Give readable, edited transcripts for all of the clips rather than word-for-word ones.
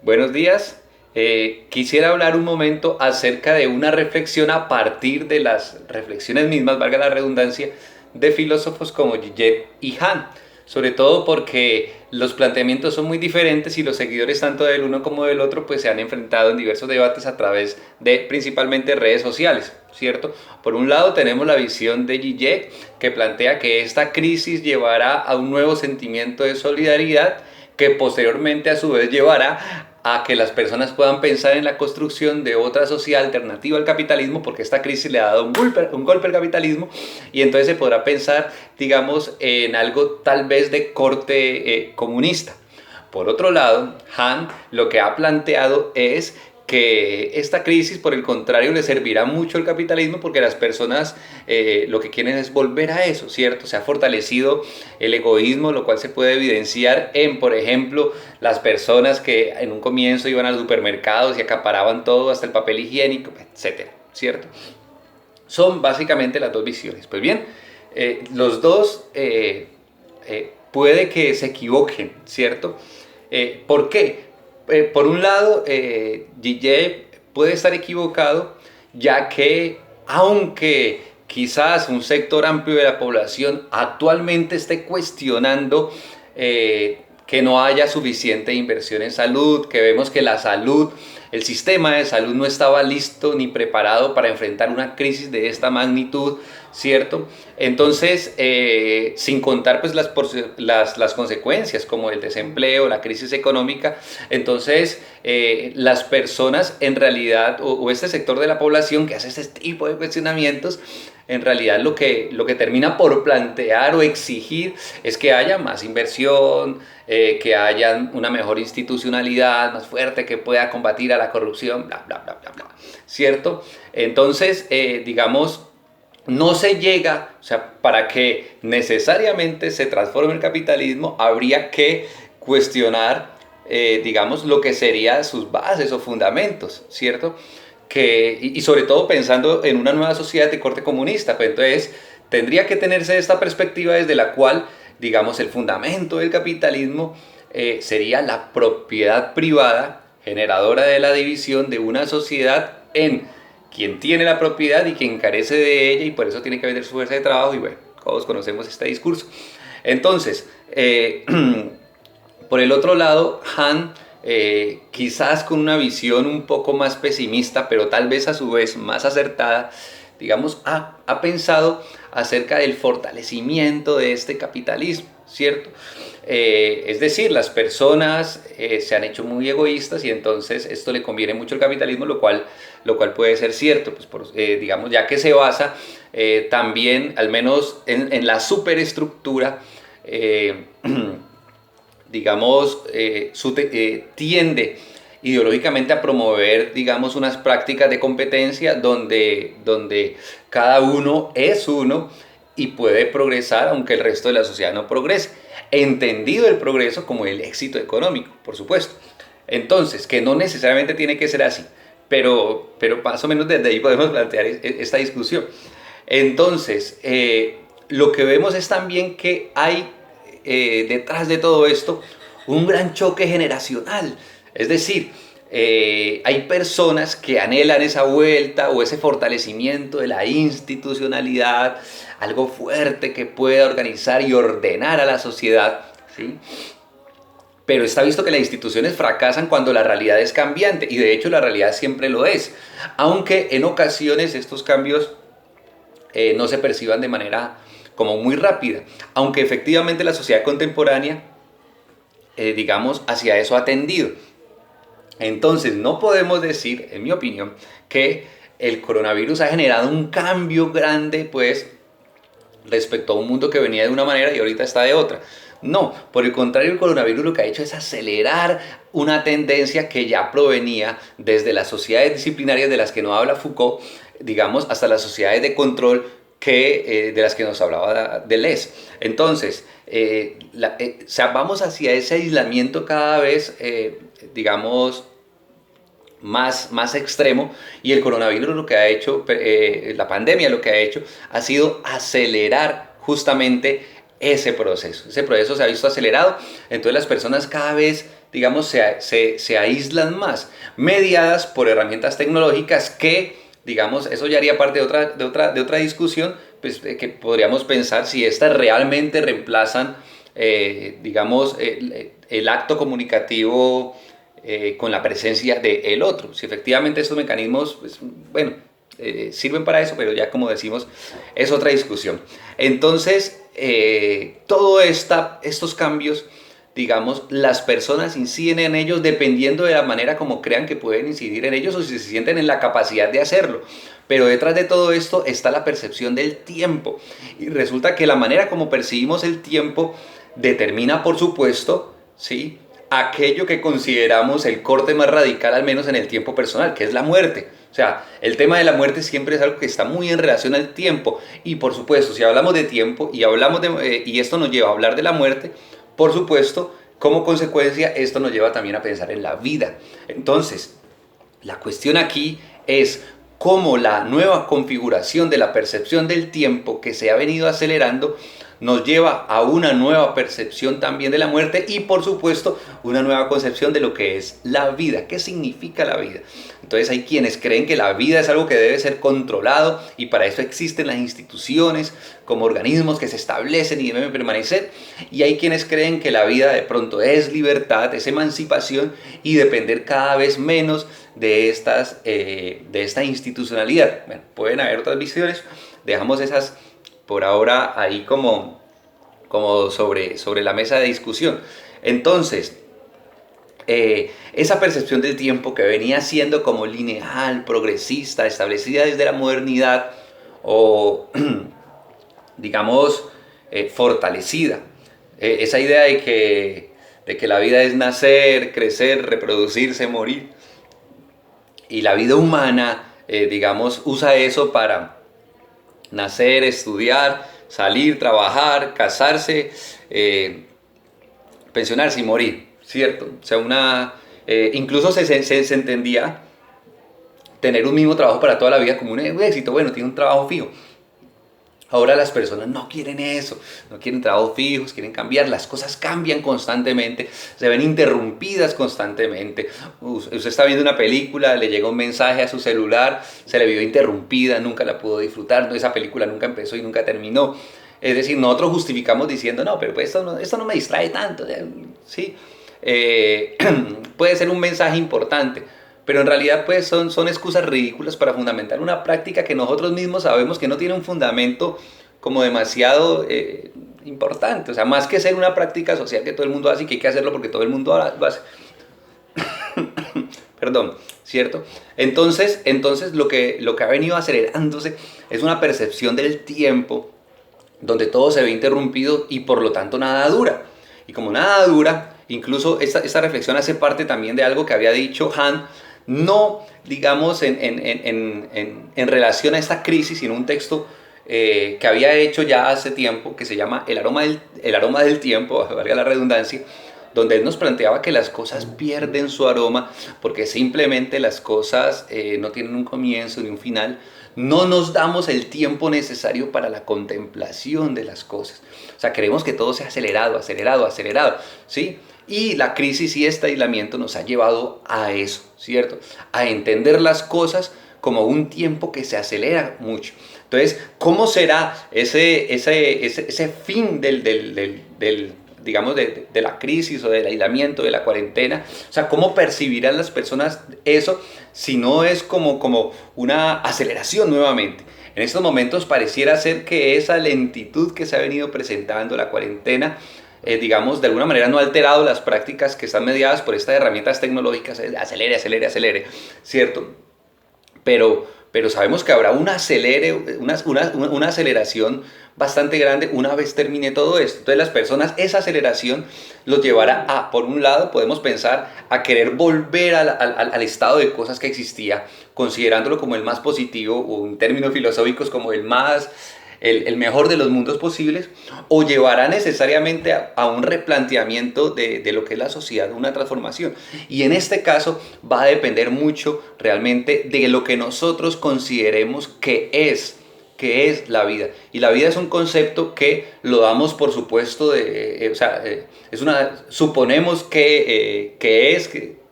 Buenos días. Quisiera hablar un momento acerca de una reflexión a partir de las reflexiones mismas, valga la redundancia, de filósofos como Zizek y Han. Sobre todo porque los planteamientos son muy diferentes y los seguidores tanto del uno como del otro pues se han enfrentado en diversos debates a través de principalmente redes sociales, ¿cierto? Por un lado tenemos la visión de Zizek, que plantea que esta crisis llevará a un nuevo sentimiento de solidaridad que posteriormente a su vez llevará a que las personas puedan pensar en la construcción de otra sociedad alternativa al capitalismo, porque esta crisis le ha dado un golpe al capitalismo, y entonces se podrá pensar, digamos, en algo tal vez de corte comunista. Por otro lado, Han lo que ha planteado es que esta crisis, por el contrario, le servirá mucho al capitalismo porque las personas lo que quieren es volver a eso, ¿cierto? Se ha fortalecido el egoísmo, lo cual se puede evidenciar en, por ejemplo, las personas que en un comienzo iban a los supermercados y acaparaban todo, hasta el papel higiénico, etcétera, ¿cierto? Son básicamente las dos visiones. Pues bien, los dos puede que se equivoquen, ¿cierto? ¿Por qué? Por un lado, DJ puede estar equivocado, ya que aunque quizás un sector amplio de la población actualmente esté cuestionando que no haya suficiente inversión en salud, que vemos que la salud, el sistema de salud no estaba listo ni preparado para enfrentar una crisis de esta magnitud, ¿cierto? Entonces, sin contar pues las consecuencias como el desempleo, la crisis económica, entonces las personas en realidad, o este sector de la población que hace este tipo de cuestionamientos, en realidad lo que termina por plantear o exigir es que haya más inversión, que haya una mejor institucionalidad más fuerte que pueda combatir a la corrupción, bla, bla, bla, bla, bla, ¿cierto? Entonces, digamos, no se llega, o sea, para que necesariamente se transforme el capitalismo, habría que cuestionar, digamos, lo que serían sus bases o fundamentos, ¿cierto? Y sobre todo pensando en una nueva sociedad de corte comunista, pues entonces tendría que tenerse esta perspectiva desde la cual, digamos, el fundamento del capitalismo sería la propiedad privada generadora de la división de una sociedad en quien tiene la propiedad y quien carece de ella y por eso tiene que vender su fuerza de trabajo y bueno, todos conocemos este discurso. Entonces, por el otro lado, Han, quizás con una visión un poco más pesimista, pero tal vez a su vez más acertada, digamos, ha pensado acerca del fortalecimiento de este capitalismo, ¿cierto? Es decir, las personas se han hecho muy egoístas y entonces esto le conviene mucho al capitalismo, lo cual puede ser cierto, pues digamos, ya que se basa también, al menos en la superestructura, digamos, tiende ideológicamente a promover, digamos, unas prácticas de competencia donde cada uno es uno y puede progresar aunque el resto de la sociedad no progrese. Entendido el progreso como el éxito económico, por supuesto. Entonces, que no necesariamente tiene que ser así, pero más o menos desde ahí podemos plantear esta discusión. Entonces, lo que vemos es también que hay detrás de todo esto un gran choque generacional. Es decir, hay personas que anhelan esa vuelta o ese fortalecimiento de la institucionalidad, algo fuerte que pueda organizar y ordenar a la sociedad, ¿sí? Pero está visto que las instituciones fracasan cuando la realidad es cambiante y de hecho la realidad siempre lo es, aunque en ocasiones estos cambios no se perciban de manera como muy rápida, aunque efectivamente la sociedad contemporánea, digamos, hacia eso ha tendido. Entonces, no podemos decir, en mi opinión, que el coronavirus ha generado un cambio grande, pues, respecto a un mundo que venía de una manera y ahorita está de otra. No, por el contrario, el coronavirus lo que ha hecho es acelerar una tendencia que ya provenía desde las sociedades disciplinarias de las que no habla Foucault, digamos, hasta las sociedades de control de las que nos hablaba Deleuze. Entonces, o sea, vamos hacia ese aislamiento cada vez, digamos, más extremo y el coronavirus lo que ha hecho, la pandemia lo que ha hecho ha sido acelerar justamente ese proceso. Ese proceso se ha visto acelerado, entonces las personas cada vez, digamos, se aíslan más, mediadas por herramientas tecnológicas que, digamos, eso ya haría parte de otra discusión, pues, que podríamos pensar si estas realmente reemplazan, digamos, el acto comunicativo con la presencia del otro. Si efectivamente estos mecanismos, pues, bueno, sirven para eso, pero ya como decimos, es otra discusión. Entonces, todos estos cambios, digamos, las personas inciden en ellos dependiendo de la manera como crean que pueden incidir en ellos o si se sienten en la capacidad de hacerlo. Pero detrás de todo esto está la percepción del tiempo. Y resulta que la manera como percibimos el tiempo determina, por supuesto, ¿sí?, aquello que consideramos el corte más radical, al menos en el tiempo personal, que es la muerte. O sea, el tema de la muerte siempre es algo que está muy en relación al tiempo. Y por supuesto, si hablamos de tiempo y esto nos lleva a hablar de la muerte, por supuesto, como consecuencia, esto nos lleva también a pensar en la vida. Entonces, la cuestión aquí es cómo la nueva configuración de la percepción del tiempo que se ha venido acelerando nos lleva a una nueva percepción también de la muerte y, por supuesto, una nueva concepción de lo que es la vida. ¿Qué significa la vida? Entonces hay quienes creen que la vida es algo que debe ser controlado y para eso existen las instituciones como organismos que se establecen y deben permanecer. Y hay quienes creen que la vida de pronto es libertad, es emancipación y depender cada vez menos de esta institucionalidad. Bueno, pueden haber otras visiones, dejamos esas por ahora ahí como sobre la mesa de discusión. Entonces, esa percepción del tiempo que venía siendo como lineal, progresista, establecida desde la modernidad o, digamos, fortalecida. Esa idea de que la vida es nacer, crecer, reproducirse, morir. Y la vida humana, digamos, usa eso para nacer, estudiar, salir, trabajar, casarse, pensionarse y morir, ¿cierto? O sea, incluso se entendía tener un mismo trabajo para toda la vida como un éxito. Bueno, tiene un trabajo fijo. Ahora las personas no quieren eso, no quieren trabajos fijos, quieren cambiar, las cosas cambian constantemente, se ven interrumpidas constantemente. Usted está viendo una película, le llega un mensaje a su celular, se le vio interrumpida, nunca la pudo disfrutar, esa película nunca empezó y nunca terminó. Es decir, nosotros justificamos diciendo, no, pero pues esto no me distrae tanto, ¿sí? Puede ser un mensaje importante, pero en realidad pues son excusas ridículas para fundamentar una práctica que nosotros mismos sabemos que no tiene un fundamento como demasiado importante. O sea, más que ser una práctica social que todo el mundo hace y que hay que hacerlo porque todo el mundo lo hace. Perdón, ¿cierto? Entonces lo que ha venido acelerándose es una percepción del tiempo donde todo se ve interrumpido y por lo tanto nada dura. Y como nada dura, incluso esta reflexión hace parte también de algo que había dicho Han, no digamos en relación a esta crisis, sino un texto que había hecho ya hace tiempo, que se llama El aroma del tiempo, valga la redundancia, donde él nos planteaba que las cosas pierden su aroma porque simplemente las cosas no tienen un comienzo ni un final. No nos damos el tiempo necesario para la contemplación de las cosas. O sea, queremos que todo sea acelerado, ¿sí? Y la crisis y este aislamiento nos ha llevado a eso, ¿cierto? A entender las cosas como un tiempo que se acelera mucho. Entonces, ¿cómo será ese fin digamos, de la crisis o del aislamiento, de la cuarentena? O sea, ¿cómo percibirán las personas eso si no es como una aceleración nuevamente? En estos momentos pareciera ser que esa lentitud que se ha venido presentando, la cuarentena, digamos, de alguna manera no ha alterado las prácticas que están mediadas por estas herramientas tecnológicas, acelere, ¿cierto? Pero sabemos que habrá una aceleración bastante grande una vez termine todo esto. Entonces las personas, esa aceleración los llevará a, por un lado, podemos pensar a querer volver al estado de cosas que existía, considerándolo como el más positivo o en términos filosóficos como el mejor de los mundos posibles, o llevará necesariamente a un replanteamiento de lo que es la sociedad, una transformación. Y en este caso va a depender mucho realmente de lo que nosotros consideremos que es qué es la vida. Y la vida es un concepto que lo damos por supuesto, suponemos que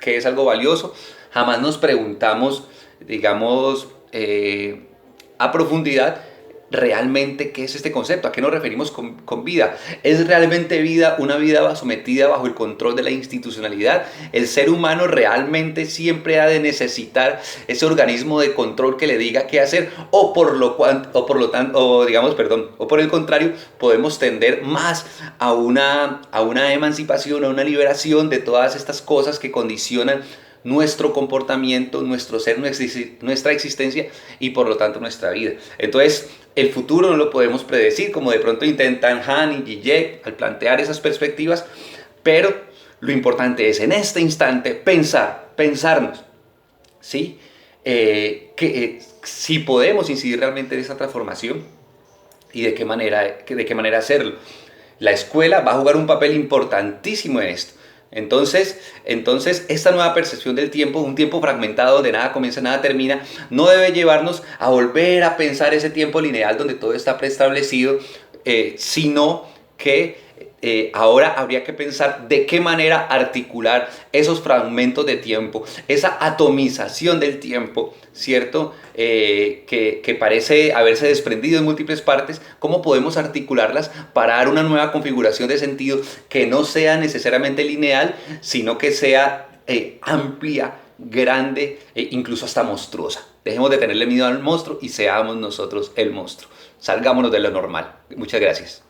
es algo valioso, jamás nos preguntamos, digamos, a profundidad realmente qué es este concepto, a qué nos referimos con vida. ¿Es realmente vida una vida sometida bajo el control de la institucionalidad? ¿El ser humano realmente siempre ha de necesitar ese organismo de control que le diga qué hacer? ¿O por el contrario, podemos tender más a una emancipación, a una liberación de todas estas cosas que condicionan nuestro comportamiento, nuestro ser, nuestra existencia y por lo tanto nuestra vida? Entonces, el futuro no lo podemos predecir, como de pronto intentan Han y Zizek al plantear esas perspectivas, pero lo importante es en este instante pensarnos, ¿sí? Si podemos incidir realmente en esa transformación y de qué manera hacerlo. La escuela va a jugar un papel importantísimo en esto. Entonces, esta nueva percepción del tiempo, un tiempo fragmentado donde nada comienza, nada termina, no debe llevarnos a volver a pensar ese tiempo lineal donde todo está preestablecido, sino que ahora habría que pensar de qué manera articular esos fragmentos de tiempo, esa atomización del tiempo, ¿cierto? Que parece haberse desprendido en múltiples partes, cómo podemos articularlas para dar una nueva configuración de sentido que no sea necesariamente lineal, sino que sea amplia, grande e incluso hasta monstruosa. Dejemos de tenerle miedo al monstruo y seamos nosotros el monstruo. Salgámonos de lo normal. Muchas gracias.